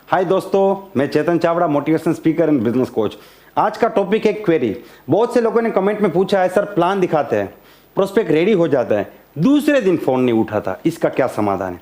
हाय दोस्तों, मैं Chetan Chavda, motivation speaker and business coach. आज का टॉपिक है क्वेरी। बहुत से लोगों ने कमेंट में पूछा है, सर प्लान दिखाते हैं, प्रोस्पेक्ट रेडी हो जाता है, दूसरे दिन फोन नहीं उठाता, इसका क्या समाधान है?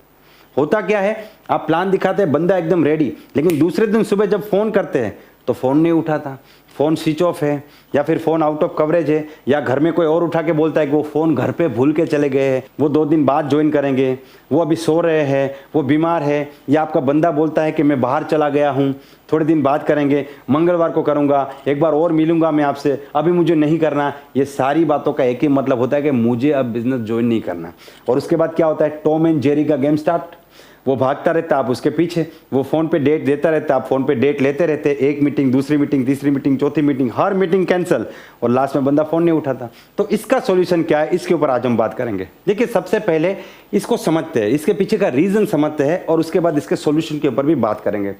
होता क्या है, आप प्लान दिखाते हैं, बंदा एकदम रेडी, लेकिन दूसरे दिन सुबह जब फोन करते हैं तो फोन नहीं उठाता, फ़ोन स्विच ऑफ है या फिर फ़ोन आउट ऑफ कवरेज है, या घर में कोई और उठा के बोलता है कि वो फ़ोन घर पे भूल के चले गए हैं, वो 2 दिन बाद ज्वाइन करेंगे, वो अभी सो रहे हैं, वो बीमार है, या आपका बंदा बोलता है कि मैं बाहर चला गया हूँ, थोड़े दिन बाद करेंगे, मंगलवार को करूँगा, एक बार और मिलूंगा मैं आपसे, अभी मुझे नहीं करना। ये सारी बातों का एक ही मतलब होता है कि मुझे अब बिजनेस ज्वाइन नहीं करना। और उसके बाद क्या होता है, टॉम एंड जेरी का गेम स्टार्ट। वो भागता रहता, आप उसके पीछे, वो फ़ोन पे डेट देता रहता, आप फ़ोन पे डेट लेते रहते, एक मीटिंग, दूसरी मीटिंग, तीसरी मीटिंग, चौथी मीटिंग, हर मीटिंग कैंसिल, और लास्ट में बंदा फ़ोन नहीं उठाता। तो इसका सॉल्यूशन क्या है, इसके ऊपर आज हम बात करेंगे। देखिए, सबसे पहले इसको समझते हैं, इसके पीछे का रीज़न समझते हैं, और उसके बाद इसके सॉल्यूशन के ऊपर भी बात करेंगे।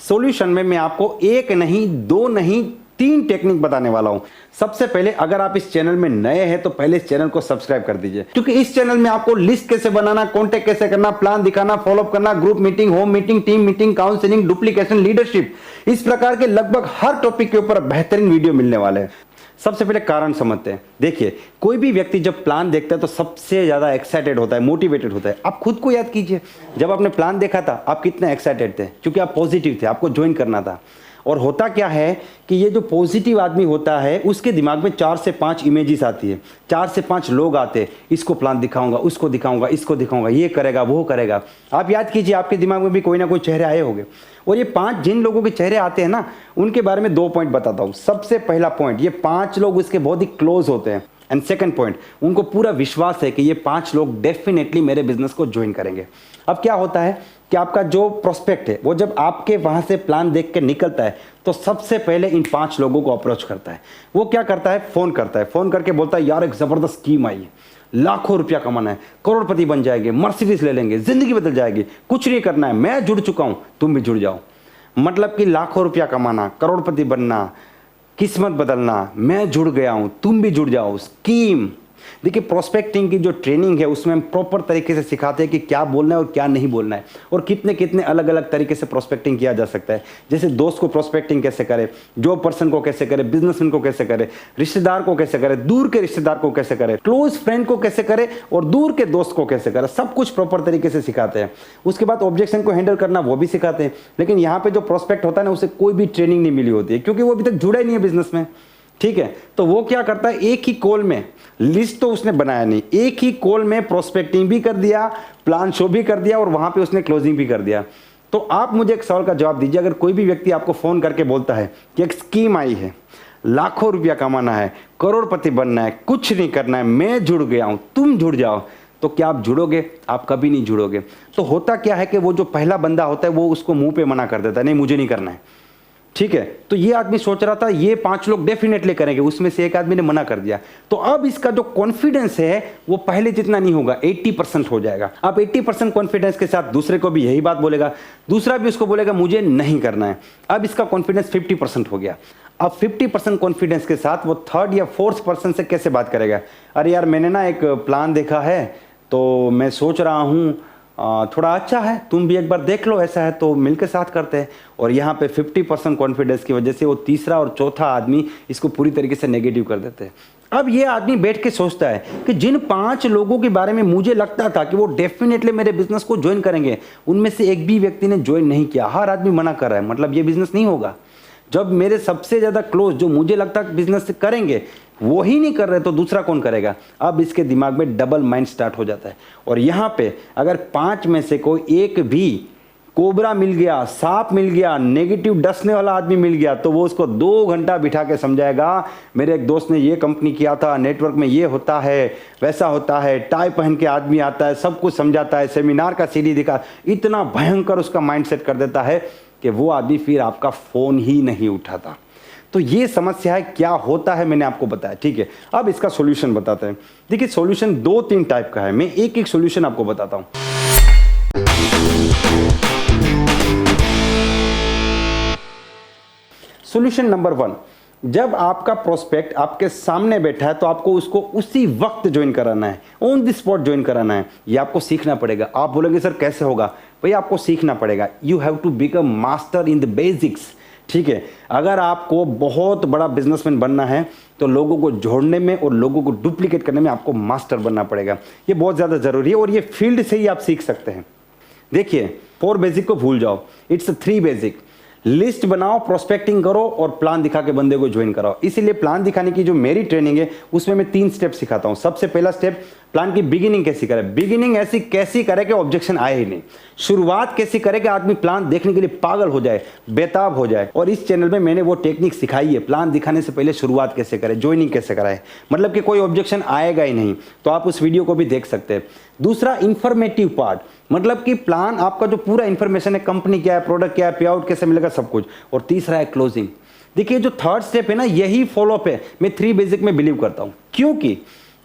सॉल्यूशन में मैं आपको 1 नहीं, 2 नहीं, 3 टेक्निक बताने वाला हूं। सबसे पहले, अगर आप इस चैनल में नए हैं तो पहले इस चैनल को सब्सक्राइब कर दीजिए, क्योंकि इस चैनल में आपको लिस्ट कैसे बनाना, कॉन्टेक्ट कैसे करना, प्लान दिखाना, फॉलोअप करना, group meeting, home meeting, team meeting, counselling, duplication, leadership, इस प्रकार के लगभग हर टॉपिक के ऊपर बेहतरीन वीडियो मिलने वाले हैं। सबसे पहले कारण समझते हैं। देखिए, कोई भी व्यक्ति जब प्लान देखता है तो सबसे ज्यादा एक्साइटेड होता है, मोटिवेटेड होता है। आप खुद को याद कीजिए, जब आपने प्लान देखा था आप कितने एक्साइटेड थे, क्योंकि आप पॉजिटिव थे, आपको ज्वाइन करना था। और होता क्या है कि ये जो पॉजिटिव आदमी होता है, उसके दिमाग में 4 से 5 इमेजेस आती है, 4 से 5 लोग आते हैं, इसको प्लान दिखाऊंगा, उसको दिखाऊंगा, इसको दिखाऊंगा, ये करेगा, वो करेगा। आप याद कीजिए, आपके दिमाग में भी कोई ना कोई चेहरे आए होंगे, और ये 5 जिन लोगों के चेहरे आते हैं ना, उनके बारे में 2 पॉइंट बताता हूँ। सबसे पहला पॉइंट, ये 5 लोग उसके बहुत ही क्लोज होते हैं। एंड सेकंड पॉइंट, उनको पूरा विश्वास है कि ये 5 लोग डेफिनेटली मेरे बिजनेस को ज्वाइन करेंगे। अब क्या होता है कि आपका जो प्रोस्पेक्ट है, वो जब आपके वहां से प्लान देख के निकलता है तो सबसे पहले इन 5 लोगों को अप्रोच करता है। वो क्या करता है, फोन करता है, फोन करके बोलता है, यार एक जबरदस्त स्कीम आई है, लाखों रुपया कमाना है, करोड़पति बन जाएंगे, मर्सिडीज ले लेंगे, जिंदगी बदल जाएगी, कुछ नहीं करना है, मैं जुड़ चुका हूं, तुम भी जुड़ जाओ। मतलब कि लाखों रुपया कमाना, करोड़पति बनना, किस्मत बदलना, मैं जुड़ गया हूं, तुम भी जुड़ जाओ, स्कीम। देखिए, प्रोस्पेक्टिंग की जो ट्रेनिंग है उसमें हम प्रॉपर तरीके से सिखाते हैं कि क्या बोलना है और क्या नहीं बोलना है, और कितने कितने अलग अलग तरीके से प्रोस्पेक्टिंग किया जा सकता है। जैसे दोस्त को प्रोस्पेक्टिंग कैसे करे, जॉब पर्सन को कैसे करे, बिजनेसमैन को कैसे करे, रिश्तेदार को कैसे करे, दूर के रिश्तेदार को कैसे करे, क्लोज फ्रेंड को कैसे करे, और दूर के दोस्त को कैसे करे, सब कुछ प्रॉपर तरीके से सिखाते हैं। उसके बाद ऑब्जेक्शन को हैंडल करना वो भी सिखाते हैं। लेकिन यहाँ पे जो प्रोस्पेक्ट होता है ना, उसे कोई भी ट्रेनिंग नहीं मिली होती है, क्योंकि वो अभी तक जुड़ा ही नहीं है बिजनेस में। ठीक है, तो वो क्या करता है, एक ही कॉल में, लिस्ट तो उसने बनाया नहीं, एक ही कॉल में प्रोस्पेक्टिंग भी कर दिया, प्लान शो भी कर दिया, और वहां पे उसने क्लोजिंग भी कर दिया। तो आप मुझे एक सवाल का जवाब दीजिए, अगर कोई भी व्यक्ति आपको फोन करके बोलता है कि एक स्कीम आई है, लाखों रुपया कमाना है, करोड़पति बनना है, कुछ नहीं करना है, मैं जुड़ गया हूं, तुम जुड़ जाओ, तो क्या आप जुड़ोगे? आप कभी नहीं जुड़ोगे। तो होता क्या है कि वो जो पहला बंदा होता है वो उसको मुंह पे मना कर देता है, नहीं मुझे नहीं करना है। ठीक है, तो ये आदमी सोच रहा था ये 5 लोग डेफिनेटली करेंगे, उसमें से एक आदमी ने मना कर दिया। तो अब इसका जो कॉन्फिडेंस है वो पहले जितना नहीं होगा, 80% हो जाएगा। अब 80% कॉन्फिडेंस के साथ दूसरे को भी यही बात बोलेगा, दूसरा भी उसको बोलेगा मुझे नहीं करना है। अब इसका कॉन्फिडेंस 50% हो गया। अब 50% कॉन्फिडेंस के साथ वो 3rd या 4th पर्सन से कैसे बात करेगा, अरे यार मैंने ना एक प्लान देखा है, तो मैं सोच रहा हूँ थोड़ा अच्छा है, तुम भी एक बार देख लो, ऐसा है तो मिलकर साथ करते हैं। और यहाँ पे 50% कॉन्फिडेंस की वजह से वो तीसरा और चौथा आदमी इसको पूरी तरीके से नेगेटिव कर देते हैं। अब ये आदमी बैठ के सोचता है कि जिन 5 लोगों के बारे में मुझे लगता था कि वो डेफिनेटली मेरे बिजनेस को ज्वाइन करेंगे, उनमें से एक भी व्यक्ति ने ज्वाइन नहीं किया, हर आदमी मना कर रहा है, मतलब ये बिजनेस नहीं होगा। जब मेरे सबसे ज्यादा क्लोज जो मुझे लगता है बिजनेस करेंगे वो ही नहीं कर रहे तो दूसरा कौन करेगा? अब इसके दिमाग में डबल माइंड स्टार्ट हो जाता है। और यहाँ पे अगर 5 में से कोई एक भी कोबरा मिल गया, सांप मिल गया, नेगेटिव डसने वाला आदमी मिल गया, तो वो उसको 2 घंटा बिठा के समझाएगा, मेरे एक दोस्त ने ये कंपनी किया था, नेटवर्क में ये होता है, वैसा होता है, टाई पहन के आदमी आता है, सब कुछ समझाता है, सेमिनार का सीडी दिखा, इतना भयंकर उसका माइंड सेट कर देता है कि वो आदमी फिर आपका फोन ही नहीं उठाता। तो ये समस्या है, क्या होता है मैंने आपको बताया। ठीक है, अब इसका सॉल्यूशन बताते हैं। देखिए, सॉल्यूशन 2-3 टाइप का है, मैं एक एक सॉल्यूशन आपको बताता हूं। सॉल्यूशन नंबर 1, जब आपका प्रोस्पेक्ट आपके सामने बैठा है तो आपको उसको उसी वक्त ज्वाइन कराना है, ऑन द स्पॉट ज्वाइन कराना है। ये आपको सीखना पड़ेगा। आप बोलेंगे सर कैसे होगा? भाई आपको सीखना पड़ेगा। You have to become master in the basics. ठीक है, अगर आपको बहुत बड़ा बिजनेसमैन बनना है तो लोगों को जोड़ने में और लोगों को डुप्लीकेट करने में आपको मास्टर बनना पड़ेगा। ये बहुत ज़्यादा ज़रूरी है और ये फील्ड से ही आप सीख सकते हैं। देखिए, 4 बेसिक को भूल जाओ, इट्स 3 बेसिक। लिस्ट बनाओ, प्रोस्पेक्टिंग करो और प्लान दिखा के बंदे को ज्वाइन कराओ। इसीलिए प्लान दिखाने की जो मेरी ट्रेनिंग है उसमें मैं 3 स्टेप सिखाता हूं। सबसे पहला स्टेप, प्लान की बिगिनिंग कैसी करे। बिगिनिंग ऐसी कैसी करे कि ऑब्जेक्शन आए ही नहीं। शुरुआत कैसी करे कि आदमी प्लान देखने के लिए पागल हो जाए, बेताब हो जाए। और इस चैनल में मैंने वो टेक्निक सिखाई है, प्लान दिखाने से पहले शुरुआत कैसे करे, ज्वाइनिंग कैसे कराए, मतलब कि कोई ऑब्जेक्शन आएगा ही नहीं। तो आप उस वीडियो को भी देख सकते हैं। दूसरा, इंफॉर्मेटिव पार्ट, मतलब कि प्लान आपका जो पूरा इंफॉर्मेशन है, कंपनी क्या है, प्रोडक्ट क्या है, पे आउट कैसे मिलेगा, सब कुछ। और तीसरा है क्लोजिंग। देखिए, जो थर्ड स्टेप है ना, यही फॉलोअप है। मैं 3 बेसिक में बिलीव करता हूं, क्योंकि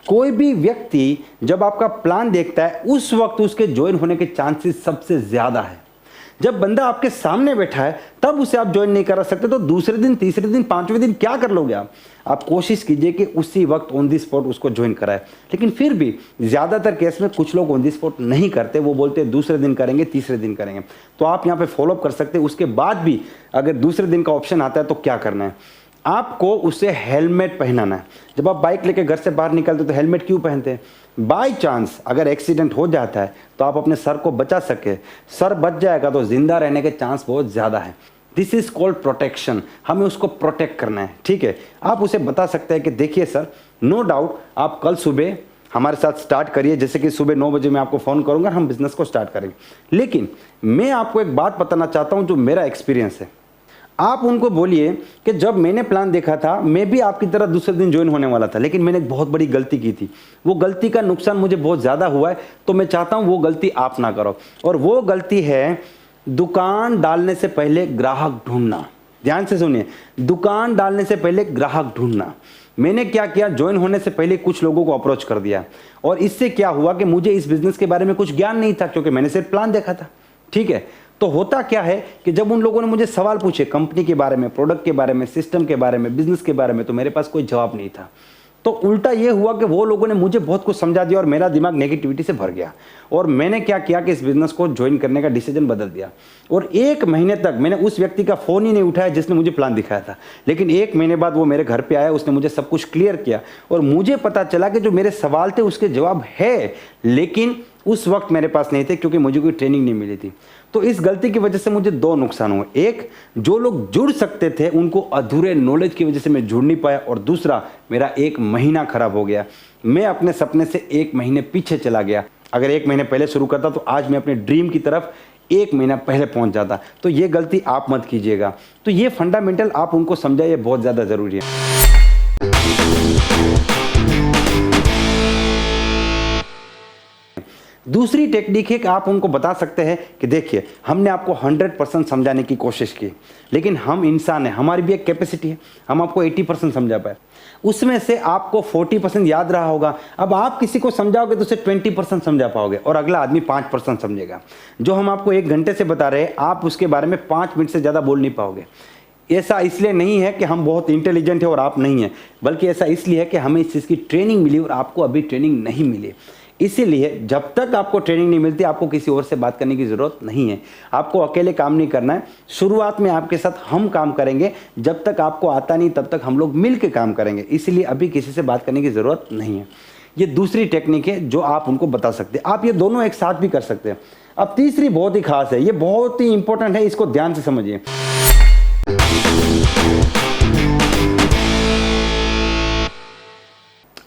कोई भी व्यक्ति जब आपका प्लान देखता है उस वक्त उसके ज्वाइन होने के चांसेस सबसे ज्यादा है। जब बंदा आपके सामने बैठा है तब उसे आप ज्वाइन नहीं करा सकते, तो दूसरे दिन, तीसरे दिन, 5वें दिन क्या कर लोगे आप कोशिश कीजिए कि उसी वक्त ऑन दी स्पॉट उसको ज्वाइन कराए। लेकिन फिर भी ज्यादातर केस में कुछ लोग ऑन दी स्पॉट नहीं करते, वो बोलते हैं दूसरे दिन करेंगे, तीसरे दिन करेंगे। तो आप यहाँ पे फॉलोअप कर सकते हैं। उसके बाद भी अगर दूसरे दिन का ऑप्शन आता है तो क्या करना है, आपको उसे हेलमेट पहनाना है। जब आप बाइक लेके घर से बाहर निकलते तो हेलमेट क्यों पहनते हैं? बाई चांस अगर एक्सीडेंट हो जाता है तो आप अपने सर को बचा सके। सर बच जाएगा तो जिंदा रहने के चांस बहुत ज्यादा है। This is called protection. हमें उसको प्रोटेक्ट करना है। ठीक है, आप उसे बता सकते हैं कि देखिए सर, नो डाउट आप कल सुबह हमारे साथ स्टार्ट करिए, जैसे कि सुबह 9 बजे मैं आपको फोन करूंगा, हम बिजनेस को स्टार्ट करेंगे। लेकिन मैं आपको एक बात बताना चाहता हूं जो मेरा एक्सपीरियंस है। आप उनको बोलिए कि जब मैंने प्लान देखा था मैं भी आपकी तरह दूसरे दिन ज्वाइन होने वाला था, लेकिन मैंने एक बहुत बड़ी गलती की थी। वो गलती का नुकसान मुझे बहुत ज़्यादा हुआ है, तो मैं चाहता हूं वो गलती आप ना करो। और वो गलती है दुकान डालने से पहले ग्राहक ढूंढना। ध्यान से सुनिए, दुकान डालने से पहले ग्राहक ढूंढना। मैंने क्या किया, ज्वाइन होने से पहले कुछ लोगों को अप्रोच कर दिया और इससे क्या हुआ कि मुझे इस बिजनेस के बारे में कुछ ज्ञान नहीं था, क्योंकि मैंने सिर्फ प्लान देखा था। ठीक है, तो होता क्या है कि जब उन लोगों ने मुझे सवाल पूछे कंपनी के बारे में, प्रोडक्ट के बारे में, सिस्टम के बारे में, बिजनेस के बारे में, तो मेरे पास कोई जवाब नहीं था। तो उल्टा ये हुआ कि वो लोगों ने मुझे बहुत कुछ समझा दिया और मेरा दिमाग नेगेटिविटी से भर गया। और मैंने क्या किया कि इस बिजनेस को ज्वाइन करने का डिसीजन बदल दिया। और 1 महीने तक मैंने उस व्यक्ति का फोन ही नहीं उठाया जिसने मुझे प्लान दिखाया था। लेकिन 1 महीने बाद वो मेरे घर पे आया, उसने मुझे सब कुछ क्लियर किया और मुझे पता चला कि जो मेरे सवाल थे उसके जवाब है, लेकिन उस वक्त मेरे पास नहीं थे क्योंकि मुझे कोई ट्रेनिंग नहीं मिली थी। तो इस गलती की वजह से मुझे 2 नुकसान हुए। एक, जो लोग जुड़ सकते थे उनको अधूरे नॉलेज की वजह से मैं जुड़ नहीं पाया, और दूसरा, मेरा 1 महीना खराब हो गया। मैं अपने सपने से 1 महीने पीछे चला गया। अगर 1 महीने पहले शुरू करता तो आज मैं अपने ड्रीम की तरफ 1 महीना पहले पहुंच जाता। तो ये गलती आप मत कीजिएगा। तो ये फंडामेंटल आप उनको समझाइए, बहुत ज़्यादा ज़रूरी है। दूसरी टेक्निक है कि आप उनको बता सकते हैं कि देखिए, हमने आपको 100% समझाने की कोशिश की, लेकिन हम इंसान हैं, हमारी भी एक कैपेसिटी है। हम आपको 80% समझा पाए, उसमें से आपको 40% याद रहा होगा। अब आप किसी को समझाओगे तो उसे 20% समझा पाओगे और अगला आदमी 5% समझेगा। जो हम आपको 1 घंटे से बता रहे हैं, आप उसके बारे में 5 मिनट से ज़्यादा बोल नहीं पाओगे। ऐसा इसलिए नहीं है कि हम बहुत इंटेलिजेंट है और आप नहीं हैं, बल्कि ऐसा इसलिए है कि हमें इस चीज़ की ट्रेनिंग मिली और आपको अभी ट्रेनिंग नहीं मिली। इसीलिए जब तक आपको ट्रेनिंग नहीं मिलती, आपको किसी और से बात करने की ज़रूरत नहीं है। आपको अकेले काम नहीं करना है। शुरुआत में आपके साथ हम काम करेंगे, जब तक आपको आता नहीं तब तक हम लोग मिल के काम करेंगे। इसीलिए अभी किसी से बात करने की ज़रूरत नहीं है। ये दूसरी टेक्निक है जो आप उनको बता सकते हैं। आप ये दोनों एक साथ भी कर सकते हैं। अब तीसरी बहुत ही खास है, ये बहुत ही इंपॉर्टेंट है, इसको ध्यान से समझिए।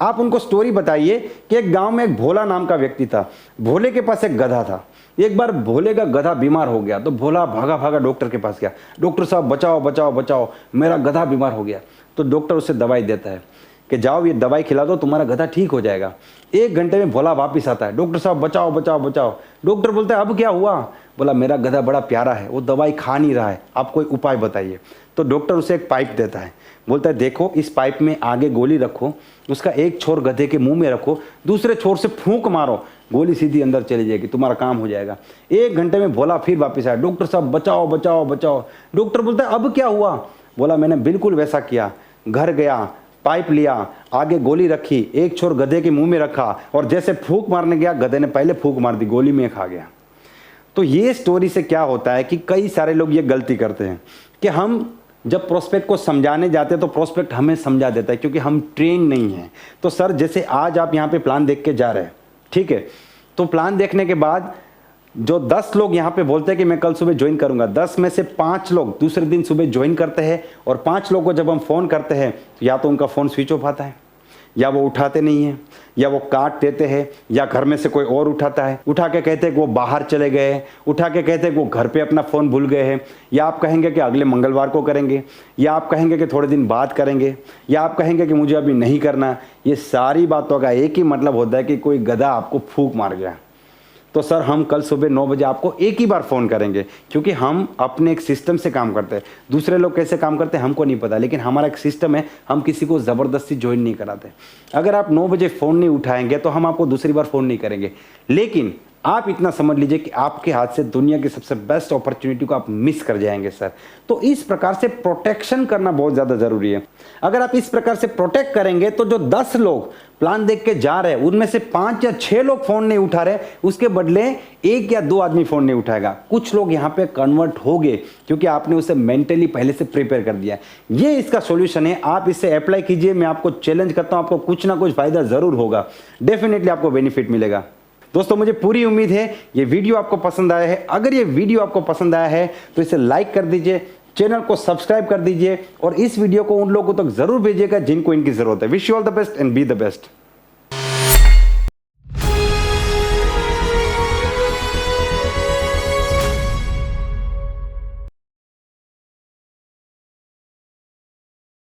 आप उनको स्टोरी बताइए कि एक गांव में एक भोला नाम का व्यक्ति था। भोले के पास एक गधा था। एक बार भोले का गधा बीमार हो गया तो भोला भागा भागा डॉक्टर के पास गया। डॉक्टर साहब बचाओ बचाओ बचाओ, मेरा गधा बीमार हो गया। तो डॉक्टर उसे दवाई देता है कि जाओ ये दवाई खिला दो, तुम्हारा गधा ठीक हो जाएगा। 1 घंटे में भोला वापिस आता है, डॉक्टर साहब बचाओ बचाओ बचाओ। डॉक्टर बोलता है अब क्या हुआ? बोला मेरा गधा बड़ा प्यारा है, वो दवाई खा नहीं रहा है, आप कोई उपाय बताइए। तो डॉक्टर उसे एक पाइप देता है, बोलता है देखो इस पाइप में आगे गोली रखो, उसका एक छोर गधे के मुंह में रखो, दूसरे छोर से फूंक मारो, गोली सीधी अंदर चली जाएगी, तुम्हारा काम हो जाएगा। 1 घंटे में भोला फिर वापस आया, डॉक्टर साहब बचाओ बचाओ बचाओ। डॉक्टर बोलता है अब क्या हुआ? बोला मैंने बिल्कुल वैसा किया, घर गया, पाइप लिया, आगे गोली रखी, एक छोर गधे के मुंह में रखा और जैसे फूंक मारने गया गधे ने पहले फूंक मार दी, गोली में खा गया। तो ये स्टोरी से क्या होता है कि कई सारे लोग ये गलती करते हैं कि हम जब प्रोस्पेक्ट को समझाने जाते हैं तो प्रोस्पेक्ट हमें समझा देता है क्योंकि हम ट्रेन नहीं हैं। तो सर जैसे आज आप यहाँ पे प्लान देख के जा रहे हैं, ठीक है, तो प्लान देखने के बाद जो 10 लोग यहाँ पे बोलते हैं कि मैं कल सुबह ज्वाइन करूंगा, 10 में से 5 लोग दूसरे दिन सुबह ज्वाइन करते हैं और 5 लोगों को जब हम फ़ोन करते हैं तो या तो उनका फ़ोन स्विच ऑफ आता है, या वो उठाते नहीं हैं, या वो काट देते हैं, या घर में से कोई और उठाता है, उठा के कहते हैं कि वो बाहर चले गए हैं, उठा के कहते हैं कि वो घर पे अपना फ़ोन भूल गए हैं, या आप कहेंगे कि अगले मंगलवार को करेंगे, या आप कहेंगे कि थोड़े दिन बाद करेंगे, या आप कहेंगे कि मुझे अभी नहीं करना। ये सारी बातों का एक ही मतलब होता है कि कोई गधा आपको फूंक मार गया। तो सर हम कल सुबह 9 बजे आपको एक ही बार फ़ोन करेंगे क्योंकि हम अपने एक सिस्टम से काम करते हैं। दूसरे लोग कैसे काम करते हैं हमको नहीं पता, लेकिन हमारा एक सिस्टम है, हम किसी को ज़बरदस्ती ज्वाइन नहीं कराते। अगर आप 9 बजे फ़ोन नहीं उठाएंगे तो हम आपको दूसरी बार फ़ोन नहीं करेंगे, लेकिन आप इतना समझ लीजिए कि आपके हाथ से दुनिया की सबसे बेस्ट अपॉर्चुनिटी को आप मिस कर जाएंगे सर। तो इस प्रकार से प्रोटेक्शन करना बहुत ज़्यादा ज़रूरी है। अगर आप इस प्रकार से प्रोटेक्ट करेंगे तो जो 10 लोग प्लान देख के जा रहे हैं उनमें से 5 या 6 लोग फ़ोन नहीं उठा रहे, उसके बदले 1 या 2 आदमी फ़ोन नहीं उठाएगा। कुछ लोग यहाँ पे कन्वर्ट हो गए क्योंकि आपने उसे मेंटली पहले से प्रिपेयर कर दिया। ये इसका सॉल्यूशन है, आप इसे अप्लाई कीजिए। मैं आपको चैलेंज करता हूँ, आपको कुछ ना कुछ फ़ायदा ज़रूर होगा, डेफिनेटली आपको बेनिफिट मिलेगा। दोस्तों मुझे पूरी उम्मीद है ये वीडियो आपको पसंद आया है। अगर ये वीडियो आपको पसंद आया है तो इसे लाइक कर दीजिए, चैनल को सब्सक्राइब कर दीजिए और इस वीडियो को उन लोगों तक जरूर भेजिएगा जिनको इनकी जरूरत है। Wish you all the best and be the best.